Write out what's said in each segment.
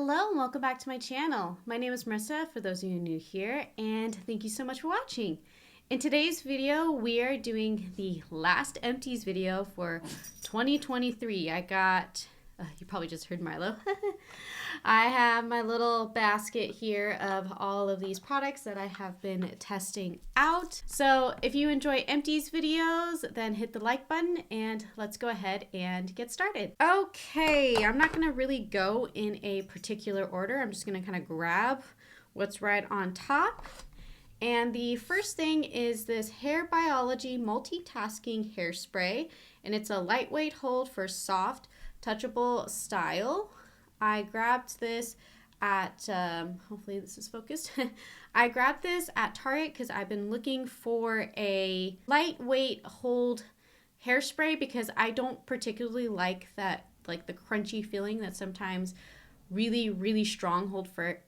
Hello and welcome back to my channel. My name is Marissa for those of you new here, and thank you so much for watching. In today's video, we are doing the last empties video for 2023. I got, you probably just heard Milo. I have my little basket here of all of these products that I have been testing out. So if you enjoy empties videos, then hit the like button and let's go ahead and get started. Okay, I'm not gonna really go in a particular order. I'm just gonna kind of grab what's right on top. And the first thing is this Hair Biology Multitasking Hairspray, and it's a lightweight hold for soft, touchable style. I grabbed this at, hopefully this is focused. I grabbed this at Target because I've been looking for a lightweight hold hairspray because I don't particularly like that, like the crunchy feeling that sometimes really strong hold for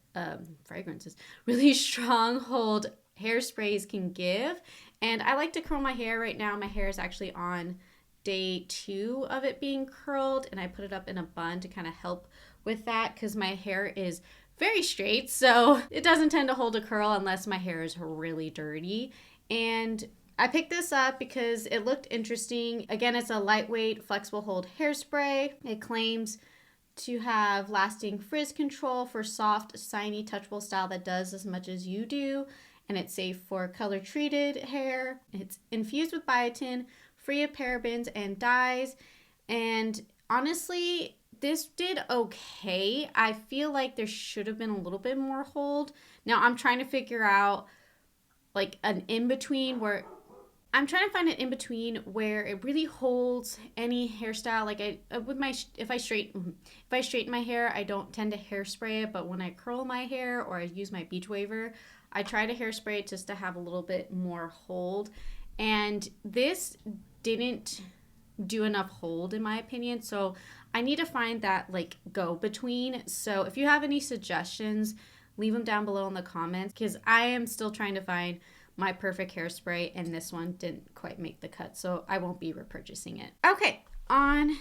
fragrances, really strong hold hairsprays can give. And I like to curl my hair right now. My hair is actually on day 2 of it being curled, and I put it up in a bun to kind of help with that because my hair is very straight, so it doesn't tend to hold a curl unless my hair is really dirty. And I picked this up because it looked interesting. Again, it's a lightweight, flexible hold hairspray. It claims to have lasting frizz control for soft, shiny, touchable style that does as much as you do. And it's safe for color-treated hair. It's infused with biotin, free of parabens and dyes. And honestly, this did okay. I feel like there should have been a little bit more hold. Now I'm trying to figure out like an in-between where I'm trying to find an in-between where it really holds any hairstyle. Like if I straighten my hair, I don't tend to hairspray it, but when I curl my hair or I use my beach waver, I try to hairspray it just to have a little bit more hold. And this didn't do enough hold in my opinion, so I need to find that like go between. So if you have any suggestions, leave them down below in the comments because I am still trying to find my perfect hairspray, and this one didn't quite make the cut, so I won't be repurchasing it. Okay, on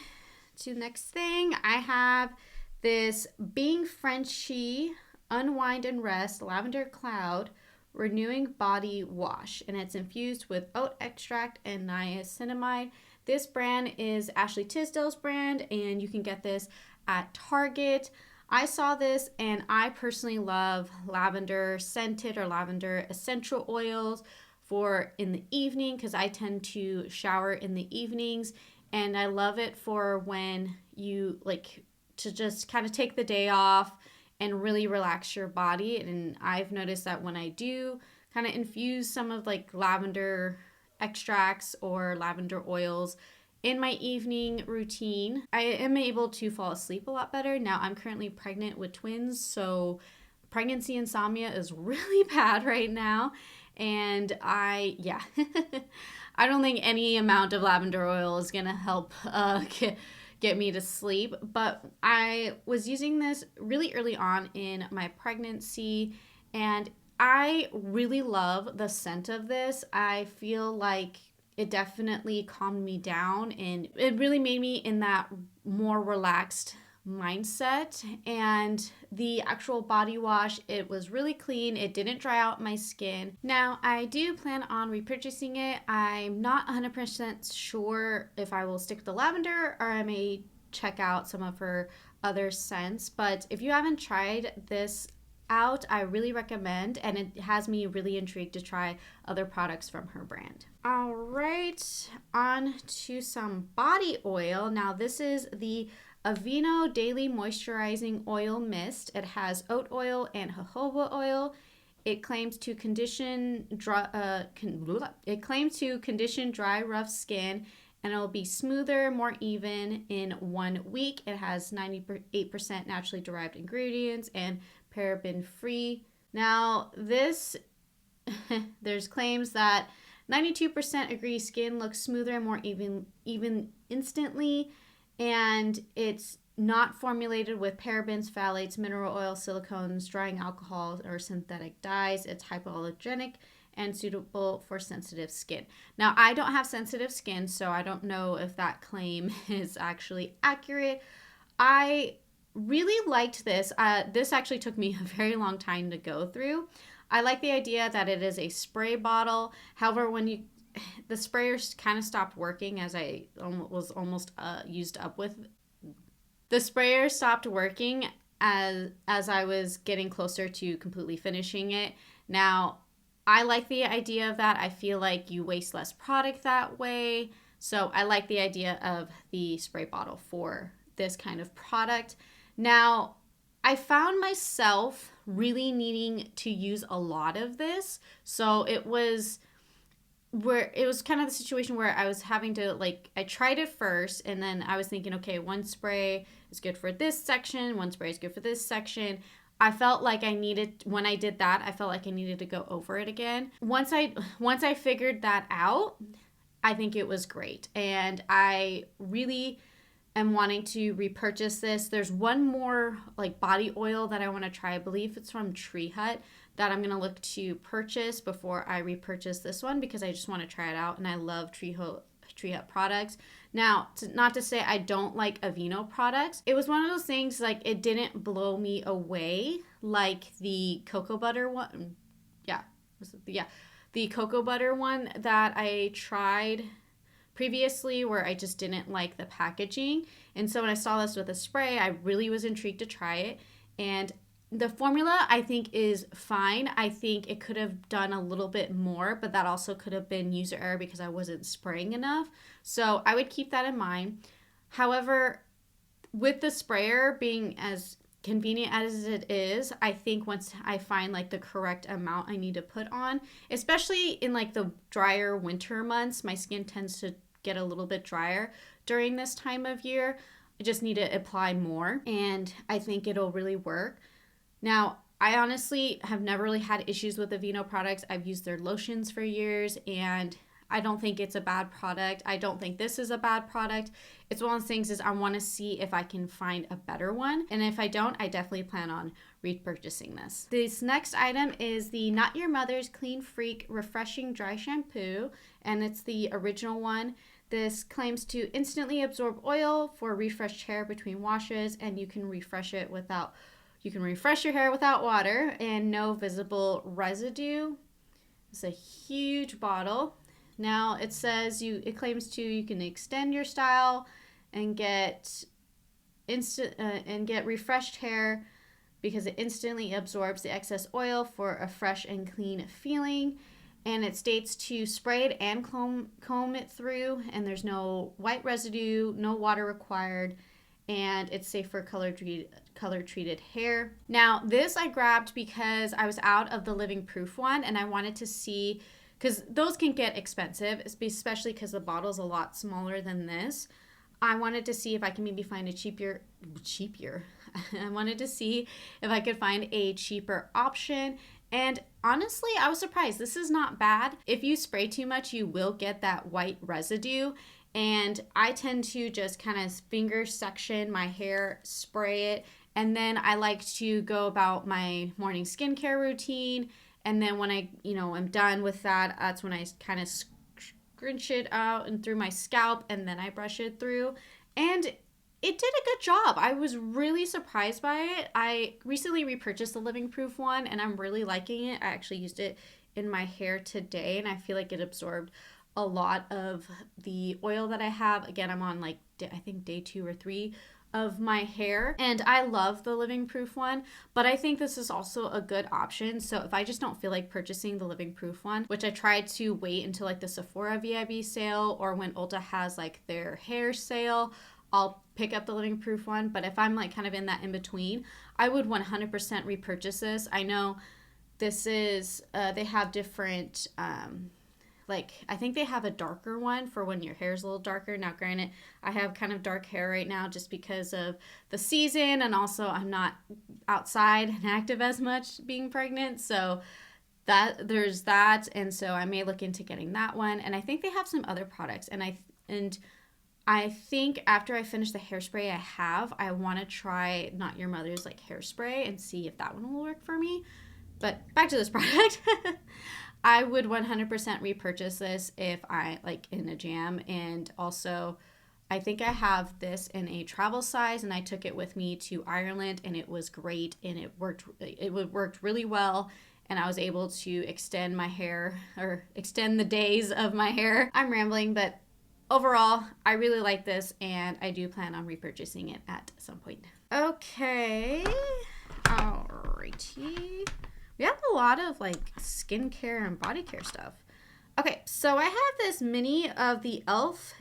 to the next thing. I have this Being Frenchy Unwind and Rest Lavender Cloud Renewing Body Wash, and it's infused with oat extract and niacinamide. This brand is Ashley Tisdale's brand, and you can get this at Target. I saw this, and I personally love lavender scented or lavender essential oils for in the evening because I tend to shower in the evenings, and I love it for when you like to just kind of take the day off and really relax your body. And I've noticed that when I do kind of infuse some of like lavender extracts or lavender oils in my evening routine, I am able to fall asleep a lot better. Now I'm currently pregnant with twins, so pregnancy insomnia is really bad right now. And I don't think any amount of lavender oil is gonna help get me to sleep. But I was using this really early on in my pregnancy, and I really love the scent of this. I feel like it definitely calmed me down, and it really made me in that more relaxed mindset. And the actual body wash, it was really clean. It didn't dry out my skin. Now, I do plan on repurchasing it. I'm not 100% sure if I will stick with the lavender or I may check out some of her other scents. But if you haven't tried this out, I really recommend, and it has me really intrigued to try other products from her brand. All right, on to some body oil. Now this is the Aveeno Daily Moisturizing Oil Mist. It has oat oil and jojoba oil. It claims to condition dry, rough skin, and it will be smoother, more even in 1 week. It has 98% naturally derived ingredients and paraben free. Now this, there's claims that 92% agree skin looks smoother and more even instantly, and it's not formulated with parabens, phthalates, mineral oil, silicones, drying alcohols, or synthetic dyes. It's hypoallergenic and suitable for sensitive skin. Now, I don't have sensitive skin, so I don't know if that claim is actually accurate. I really liked this. This actually took me a very long time to go through. I like the idea that it is a spray bottle. However, the sprayer kind of stopped working as I was almost used up with. The sprayer stopped working as I was getting closer to completely finishing it. Now, I like the idea of that. I feel like you waste less product that way. So I like the idea of the spray bottle for this kind of product. Now, I found myself really needing to use a lot of this. So it was kind of the situation where I was having to, like, I tried it first and then I was thinking, okay, one spray is good for this section, one spray is good for this section. I felt like when I did that, I felt like I needed to go over it again. Once I figured that out, I think it was great. And I really am wanting to repurchase this. There's one more like body oil that I want to try. I believe it's from Tree Hut that I'm going to look to purchase before I repurchase this one because I just want to try it out. And I love Tree Hut products. Now, not to say I don't like Aveeno products. It was one of those things, like, it didn't blow me away like the cocoa butter one. The cocoa butter one that I tried previously where I just didn't like the packaging. And so when I saw this with a spray, I really was intrigued to try it. And the formula, I think, is fine. I think it could have done a little bit more, but that also could have been user error because I wasn't spraying enough. So I would keep that in mind. However, with the sprayer being as convenient as it is, I think once I find like the correct amount I need to put on, especially in like the drier winter months, my skin tends to get a little bit drier during this time of year. I just need to apply more, and I think it'll really work. Now, I honestly have never really had issues with Aveeno products. I've used their lotions for years, and I don't think it's a bad product. I don't think this is a bad product. It's one of those things is I want to see if I can find a better one. And if I don't, I definitely plan on repurchasing this. This next item is the Not Your Mother's Clean Freak Refreshing Dry Shampoo, and it's the original one. This claims to instantly absorb oil for refreshed hair between washes, and you can refresh your hair without water and no visible residue. It's a huge bottle. Now it says it claims you can extend your style and get refreshed hair because it instantly absorbs the excess oil for a fresh and clean feeling. And it states to spray it and comb it through, and there's no white residue, no water required, and it's safe for color treated hair. Now, this I grabbed because I was out of the living proof one, and I wanted to see, because those can get expensive, especially because the bottle's a lot smaller than this. I wanted to see if I can maybe find a cheaper. I wanted to see if I could find a cheaper option. And honestly, I was surprised. This is not bad. If you spray too much, you will get that white residue. And I tend to just kind of finger section my hair, spray it. And then I like to go about my morning skincare routine. And then when I'm done with that, that's when I kind of scrunch it out and through my scalp. And then I brush it through. And it did a good job. I was really surprised by it. I recently repurchased the Living Proof one, and I'm really liking it. I actually used it in my hair today, and I feel like it absorbed a lot of the oil that I have. Again, I'm on I think day 2 or 3 of my hair, and I love the Living Proof one, but I think this is also a good option. So if I just don't feel like purchasing the Living Proof one, which I tried to wait until like the Sephora VIB sale or when Ulta has like their hair sale, I'll pick up the Living Proof one. But if I'm like kind of in that in between, I would 100% repurchase this. I know this is, they have different, I think they have a darker one for when your hair is a little darker. Now, granted, I have kind of dark hair right now just because of the season, and also I'm not outside and active as much being pregnant. So there's that, and so I may look into getting that one. And I think they have some other products, and I think after I finish the hairspray I want to try Not Your Mother's hairspray and see if that one will work for me. But back to this product. I would 100% repurchase this if I in a jam, and also I think I have this in a travel size, and I took it with me to Ireland, and it was great, and it worked really well, and I was able to extend my hair, or extend the days of my hair. I'm rambling, but overall, I really like this, and I do plan on repurchasing it at some point. Okay, alrighty. We have a lot of like skincare and body care stuff. Okay, so I have this mini of the e.l.f.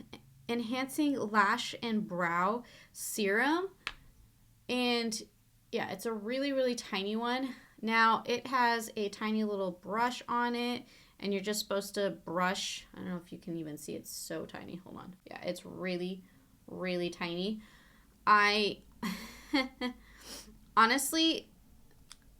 Enhancing Lash and Brow Serum. And yeah, it's a really, really tiny one. Now, it has a tiny little brush on it, and you're just supposed to brush. I don't know if you can even see, it's so tiny. Hold on. Yeah, it's really, really tiny. Honestly,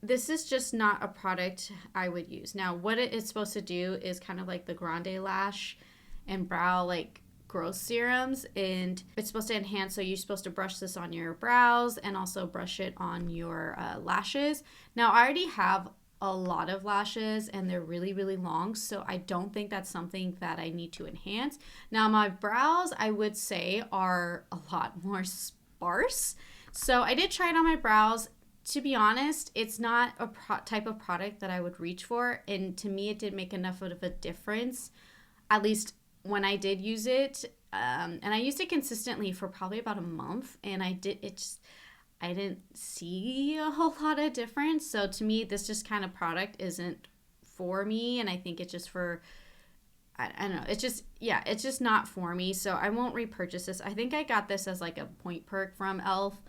this is just not a product I would use. Now, what it is supposed to do is kind of like the Grande Lash and Brow like growth serums, and it's supposed to enhance. So you're supposed to brush this on your brows and also brush it on your lashes. Now, I already have a lot of lashes and they're really, really long, so I don't think that's something that I need to enhance. Now, my brows, I would say, are a lot more sparse, so I did try it on my brows. To be honest, it's not a type of product that I would reach for, and to me it didn't make enough of a difference, at least when I did use it. And I used it consistently for probably about a month, and I didn't see a whole lot of difference. So to me, this just kind of product isn't for me, and I think it's just for, I don't know, it's just not for me, so I won't repurchase this. I think I got this as like a point perk from e.l.f.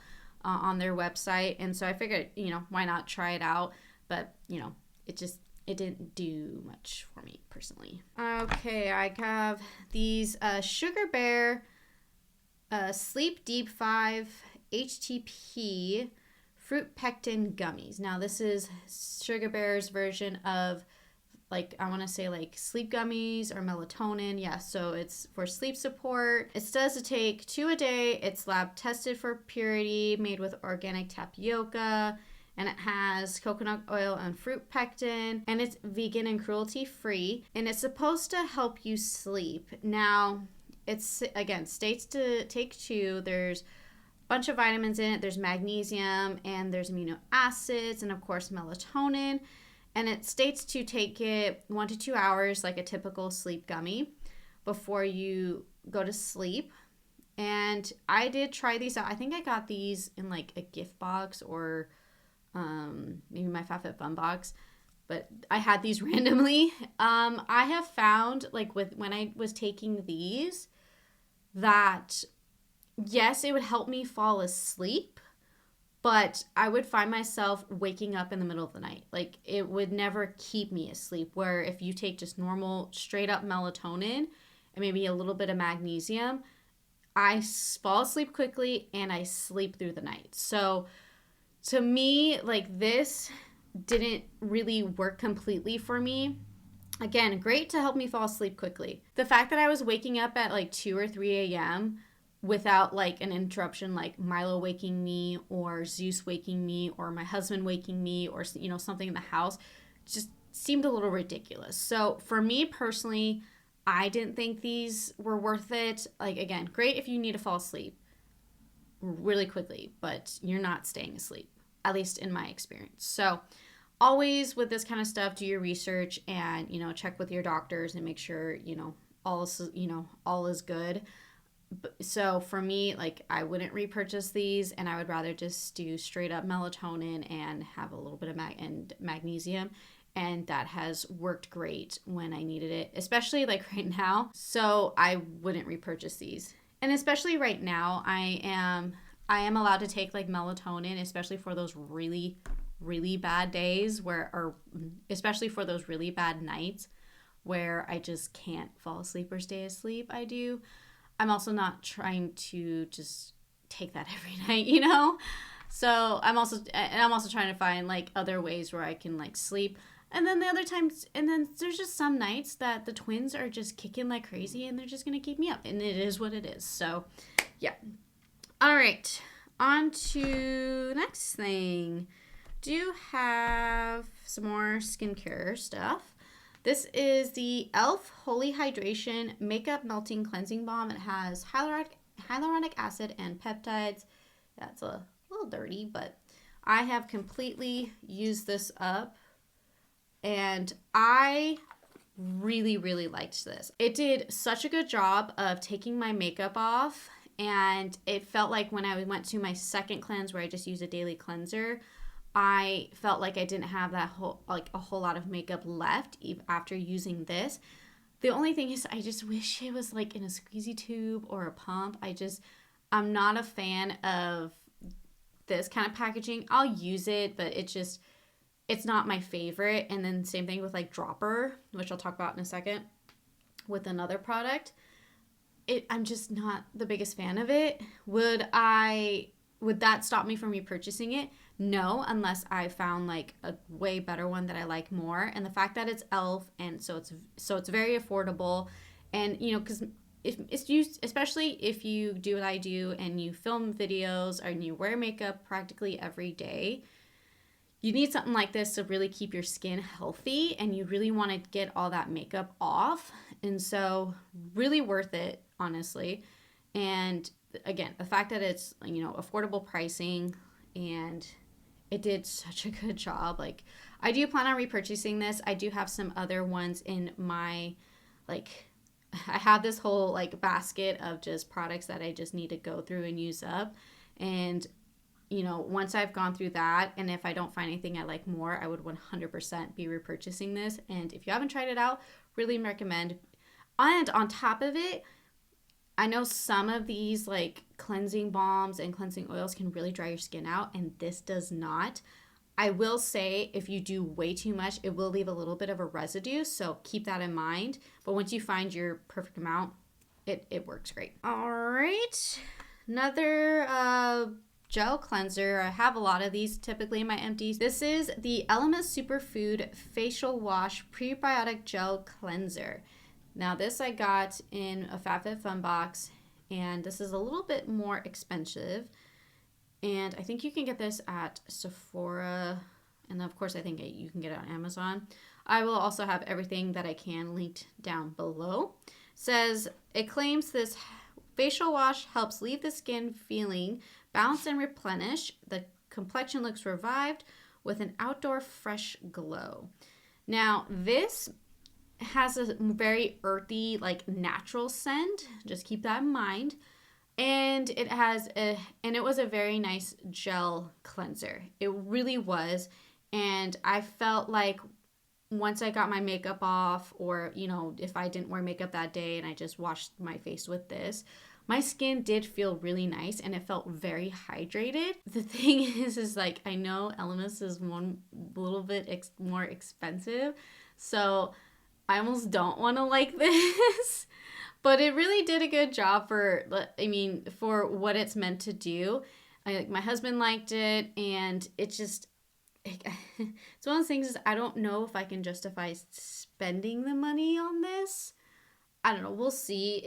On their website, and so I figured, why not try it out, but it didn't do much for me personally. Okay, I have these Sugar Bear Sleep Deep 5 HTP Fruit Pectin Gummies. Now, this is Sugar Bear's version of, like, I want to say like sleep gummies or melatonin. Yeah, so it's for sleep support. It says to take 2 a day. It's lab tested for purity, made with organic tapioca, and it has coconut oil and fruit pectin, and it's vegan and cruelty free, and it's supposed to help you sleep. Now, it's, again, states to take 2. There's a bunch of vitamins in it. There's magnesium, and there's amino acids, and of course melatonin. And it states to take it 1 to 2 hours, like a typical sleep gummy, before you go to sleep. And I did try these out. I think I got these in like a gift box, or maybe my FabFitFun box, but I had these randomly. I have found, like, when I was taking these, that yes, it would help me fall asleep, but I would find myself waking up in the middle of the night. Like, it would never keep me asleep, where if you take just normal straight up melatonin and maybe a little bit of magnesium, I fall asleep quickly and I sleep through the night. So to me, like, this didn't really work completely for me. Again, great to help me fall asleep quickly. The fact that I was waking up at like 2 or 3 a.m. without like an interruption, like Milo waking me or Zeus waking me or my husband waking me or something in the house, just seemed a little ridiculous. So for me personally, I didn't think these were worth it. Like, again, great if you need to fall asleep really quickly, but you're not staying asleep, at least in my experience. So always with this kind of stuff, do your research and check with your doctors and make sure all is good. So for me, like, I wouldn't repurchase these, and I would rather just do straight up melatonin and have a little bit of magnesium, and that has worked great when I needed it, especially like right now. So I wouldn't repurchase these. And especially right now, I am allowed to take like melatonin, especially for those really, really bad days or especially for those really bad nights where I just can't fall asleep or stay asleep. I'm also not trying to just take that every night, So I'm also trying to find like other ways where I can like sleep. And then there's just some nights that the twins are just kicking like crazy and they're just going to keep me up, and it is what it is. So yeah. All right. On to next thing. Do have some more skincare stuff. This is the e.l.f. Holy Hydration Makeup Melting Cleansing Balm. It has hyaluronic acid and peptides. That's a little dirty, but I have completely used this up, and I really, really liked this. It did such a good job of taking my makeup off, and it felt like when I went to my second cleanse where I just use a daily cleanser, I felt like I didn't have a whole lot of makeup left after using this. The only thing is I just wish it was like in a squeezy tube or a pump. I'm not a fan of this kind of packaging. I'll use it, but it's not my favorite. And then same thing with like dropper, which I'll talk about in a second with another product. I'm just not the biggest fan of it. Would that stop me from repurchasing it? No, unless I found like a way better one that I like more. And the fact that it's e.l.f. and so it's very affordable, and you know, because if it's used, especially if you do what I do and you film videos and you wear makeup practically every day, you need something like this to really keep your skin healthy, and you really want to get all that makeup off. And so really worth it, honestly. And again, the fact that it's, you know, affordable pricing, and it did such a good job. Like, I do plan on repurchasing this. I do have some other ones in my, like, I have this whole like basket of just products that I just need to go through and use up. And you know, once I've gone through that, and if I don't find anything I like more, I would 100% be repurchasing this. And if you haven't tried it out, really recommend. And on top of it, I know some of these like cleansing balms and cleansing oils can really dry your skin out, and this does not. I will say if you do way too much, it will leave a little bit of a residue, so keep that in mind. But once you find your perfect amount, it works great. All right, another gel cleanser. I have a lot of these typically in my empties. This is the Elemis Superfood Facial Wash Prebiotic Gel Cleanser. Now this I got in a FabFitFun box, and this is a little bit more expensive. And I think you can get this at Sephora, and of course I think you can get it on Amazon. I will also have everything that I can linked down below. Says it claims this facial wash helps leave the skin feeling balanced and replenished. The complexion looks revived with an outdoor fresh glow. Now this has a very earthy, like natural scent. Just keep that in mind. And it was a very nice gel cleanser. It really was. And I felt like once I got my makeup off, or, you know, if I didn't wear makeup that day and I just washed my face with this, my skin did feel really nice and it felt very hydrated. The thing is like, I know Elemis is one little bit more expensive, so I almost don't want to like this. But it really did a good job for what it's meant to do. My husband liked it, and it's one of those things is I don't know if I can justify spending the money on this. I don't know. We'll see.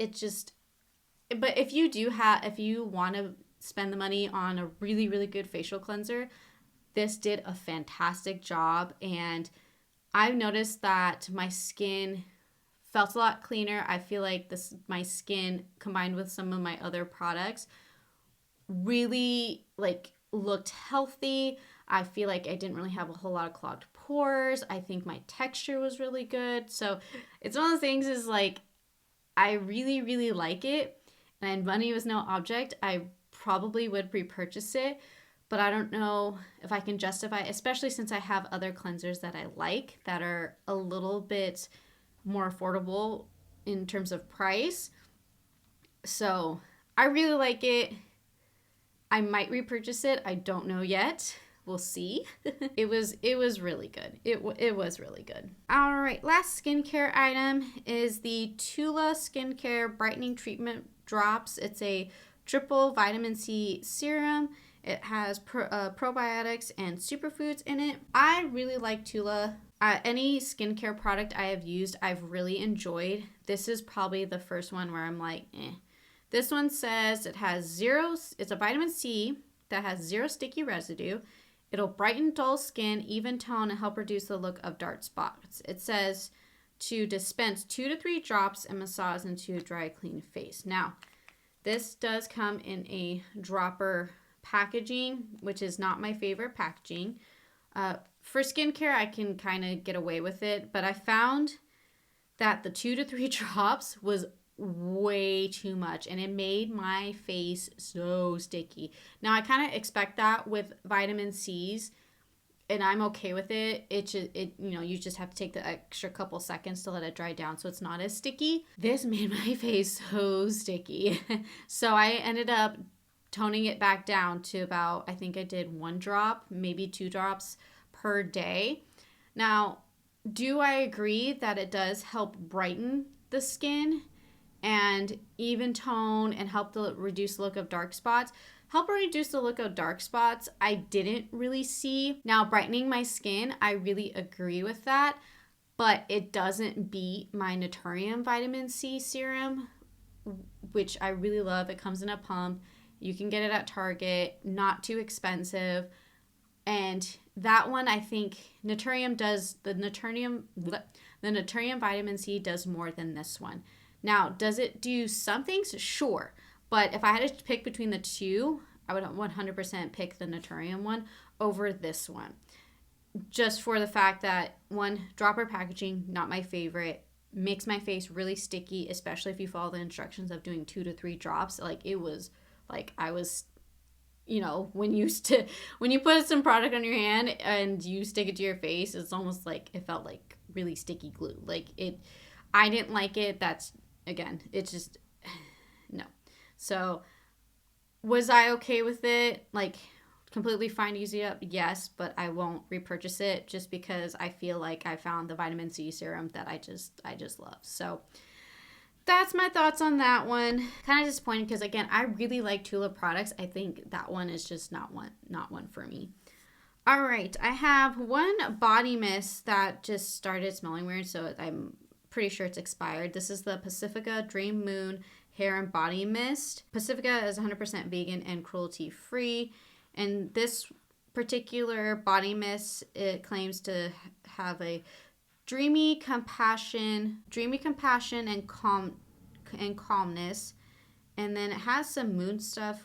But if you want to spend the money on a really, really good facial cleanser, this did a fantastic job. And I've noticed that my skin felt a lot cleaner. I feel like my skin combined with some of my other products really like looked healthy. I feel like I didn't really have a whole lot of clogged pores. I think my texture was really good. So it's one of the things is like, I really, really like it. And money was no object. I probably would repurchase it, but I don't know if I can justify, especially since I have other cleansers that I like that are a little bit more affordable in terms of price. So I really like it. I might repurchase it. I don't know yet. We'll see. It was really good. It was really good. All right, last skincare item is the Tula Skincare Brightening Treatment Drops. It's a triple vitamin C serum. It has probiotics and superfoods in it. I really like Tula. Any skincare product I have used, I've really enjoyed. This is probably the first one where I'm like, eh. This one says it's a vitamin C that has 0 sticky residue. It'll brighten dull skin, even tone, and help reduce the look of dark spots. It says to dispense 2 to 3 drops and massage into a dry, clean face. Now, This does come in a dropper packaging, which is not my favorite packaging. For skincare, I can kind of get away with it, but I found that the 2 to 3 drops was way too much, and it made my face so sticky. Now, I kind of expect that with vitamin C's, and I'm okay with it. You just have to take the extra couple seconds to let it dry down so it's not as sticky. This made my face so sticky. So I ended up toning it back down to about, I think I did 1 drop, maybe 2 drops per day. Now, do I agree that it does help brighten the skin and even tone and help to reduce the look of dark spots? Help reduce the look of dark spots, I didn't really see. Now, brightening my skin, I really agree with that, but it doesn't beat my Naturium vitamin C serum, which I really love. It comes in a pump. You can get it at Target, not too expensive. And that one, I think Naturium the Naturium vitamin C does more than this one. Now, does it do some things? Sure. But if I had to pick between the two, I would 100% pick the Naturium one over this one. Just for the fact that, one, dropper packaging, not my favorite, makes my face really sticky, especially if you follow the instructions of doing 2 to 3 drops. Like, it was, like, I was, when you put some product on your hand and you stick it to your face, it's almost like, it felt like really sticky glue. I didn't like it. That's, again, it's just, no. So, was I okay with it? Like, completely fine to use it up? Yes, but I won't repurchase it just because I feel like I found the vitamin C serum that I just love. So, that's my thoughts on that one. Kind of disappointed because, again, I really like Tula products. I think that one is just not one for me. All right, I have one body mist that just started smelling weird, so I'm pretty sure it's expired. This is the Pacifica Dream Moon Hair and Body Mist. Pacifica is 100% vegan and cruelty free, and this particular body mist, it claims to have a dreamy compassion and calmness. And then it has some moon stuff,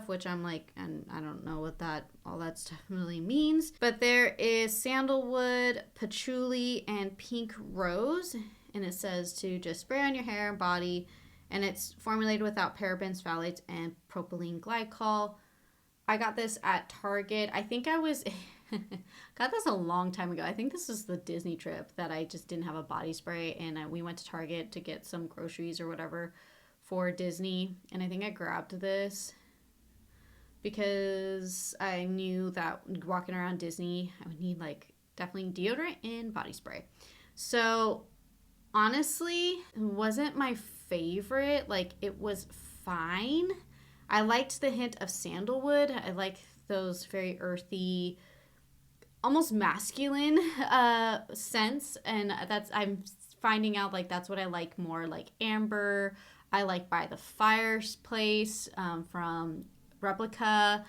which I'm like, and I don't know what all that stuff really means. But there is sandalwood, patchouli, and pink rose. And it says to just spray on your hair and body. And it's formulated without parabens, phthalates, and propylene glycol. I got this at Target. I think I was... got this a long time ago. I think this is the Disney trip that I just didn't have a body spray. And we went to Target to get some groceries or whatever for Disney, and I think I grabbed this because I knew that walking around Disney I would need definitely deodorant and body spray. So honestly, it wasn't my favorite. It was fine. I liked the hint of sandalwood. I like those very earthy, almost masculine scents, and I'm finding out that's what I like more, like amber. I like By the Fireplace from Replica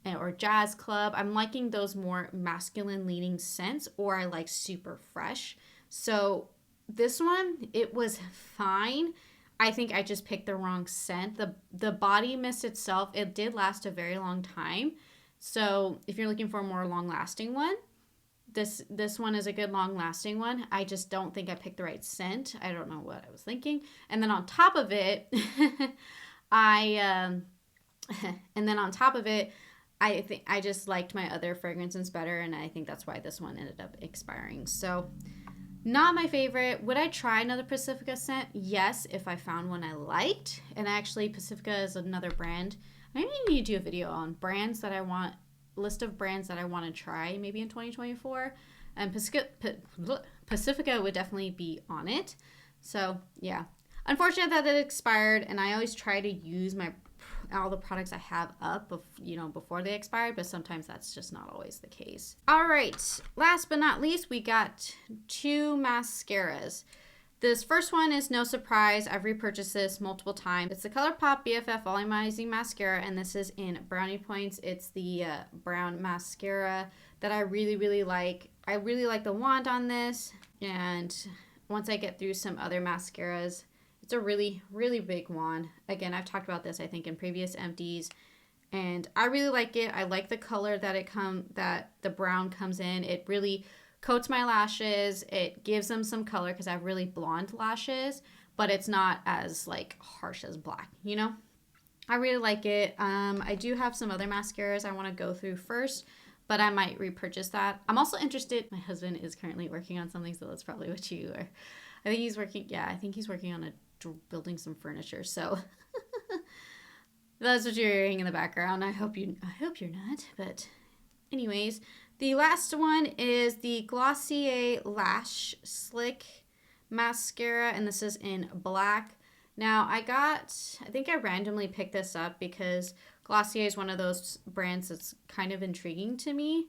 or Jazz Club. I'm liking those more masculine leaning scents, or I like Super Fresh. So this one, it was fine. I think I just picked the wrong scent. The body mist itself, it did last a very long time. So if you're looking for a more long lasting one, this one is a good long lasting one. I just don't think I picked the right scent. I don't know what I was thinking. And then on top of it, I think I just liked my other fragrances better, and I think that's why this one ended up expiring. So not my favorite. Would I try another Pacifica scent? Yes, if I found one I liked. And actually, Pacifica is another brand. I maybe need to do a video on brands that I want. List of brands that I want to try maybe in 2024, and Pacifica would definitely be on it. So yeah, unfortunate that it expired, and I always try to use all the products I have up before they expired, but sometimes that's just not always the case. All right, last but not least, we got 2 mascaras. This first one is no surprise. I've repurchased this multiple times. It's the ColourPop BFF Volumizing Mascara, and this is in Brownie Points. It's the brown mascara that I really, really like. I really like the wand on this, and once I get through some other mascaras, It's a really, really big wand. Again, I've talked about this, I think, in previous empties. And I really like it. I like the color that the brown comes in. It really coats my lashes. It gives them some color because I have really blonde lashes, but it's not as like harsh as black, you know? I really like it. I do have some other mascaras I want to go through first, but I might repurchase that. I'm also interested. My husband is currently working on something, so that's probably what you are. I think he's working. Yeah, I think he's working on building some furniture. So that's what you're hearing in the background. I hope you're not. But anyways, the last one is the Glossier Lash Slick Mascara, and this is in black. Now, I think I randomly picked this up because Glossier is one of those brands that's kind of intriguing to me.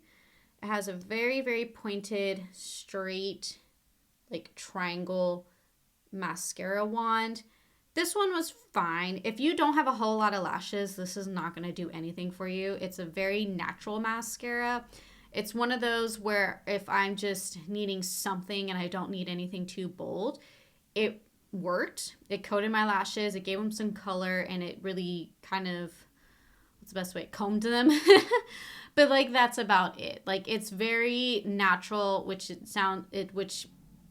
It has a very, very pointed, straight, like triangle mascara wand. This one was fine. If you don't have a whole lot of lashes, this is not going to do anything for you. It's a very natural mascara. It's one of those where if I'm just needing something and I don't need anything too bold, it worked. It coated my lashes, it gave them some color, and it really kind of, what's the best way, combed them. But like that's about it. Like it's very natural, which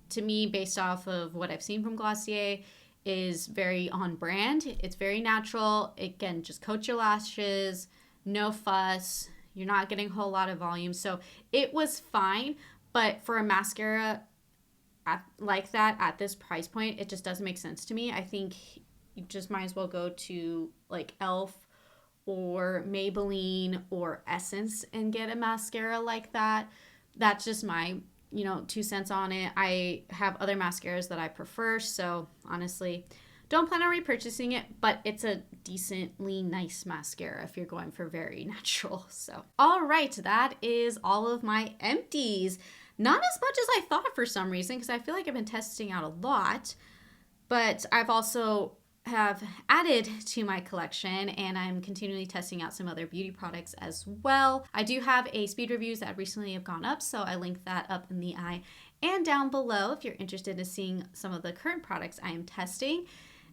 to me, based off of what I've seen from Glossier, is very on brand. It's very natural. It can just coat your lashes, no fuss. You're not getting a whole lot of volume. So it was fine, but for a mascara like that at this price point, it just doesn't make sense to me. I think you just might as well go to like e.l.f. or Maybelline or Essence and get a mascara like that. That's just my 2 cents on it. I have other mascaras that I prefer, so honestly don't plan on repurchasing it, but it's a decently nice mascara if you're going for very natural. So all right, that is all of my empties. Not as much as I thought for some reason, because I feel like I've been testing out a lot, but I've also have added to my collection, and I'm continually testing out some other beauty products as well. I do have a speed reviews that recently have gone up, so I link that up in the eye and down below if you're interested in seeing some of the current products I am testing.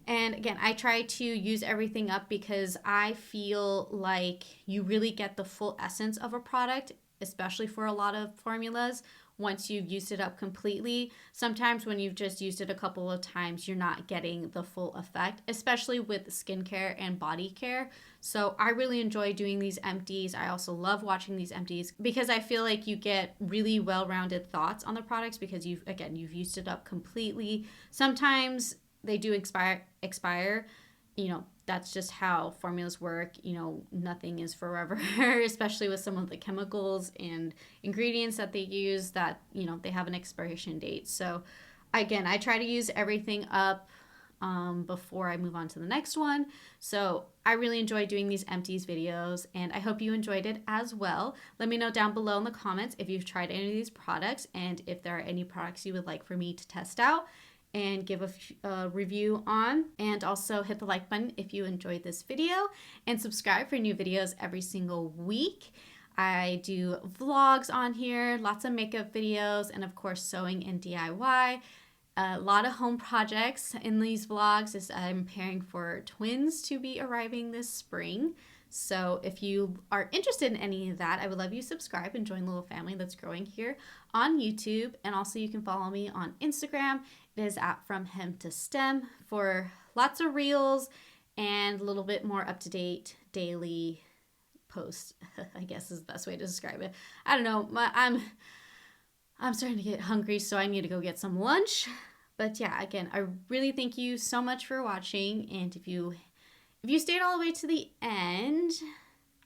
And again, I try to use everything up because I feel like you really get the full essence of a product, especially for a lot of formulas, once you've used it up completely. Sometimes when you've just used it a couple of times, you're not getting the full effect, especially with skincare and body care. So I really enjoy doing these empties. I also love watching these empties because I feel like you get really well-rounded thoughts on the products because you've used it up completely. Sometimes they do expire. That's just how formulas work. Nothing is forever, especially with some of the chemicals and ingredients that they use that, they have an expiration date. So again, I try to use everything up before I move on to the next one. So I really enjoy doing these empties videos, and I hope you enjoyed it as well. Let me know down below in the comments if you've tried any of these products and if there are any products you would like for me to test out and give a review on, and also hit the like button if you enjoyed this video, and subscribe for new videos every single week. I do vlogs on here, lots of makeup videos, and of course sewing and DIY. A lot of home projects in these vlogs as I'm preparing for twins to be arriving this spring. So if you are interested in any of that, I would love you to subscribe and join the little family that's growing here on YouTube. And also you can follow me on Instagram. It is at From Hem to Stem for lots of reels and a little bit more up-to-date daily posts, I guess is the best way to describe it. I don't know. I'm starting to get hungry, so I need to go get some lunch. But yeah, again, I really thank you so much for watching. And if you stayed all the way to the end,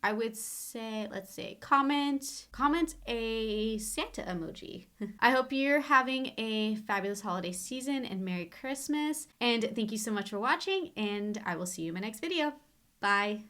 I would say, comment a Santa emoji. I hope you're having a fabulous holiday season and Merry Christmas. And thank you so much for watching, and I will see you in my next video. Bye.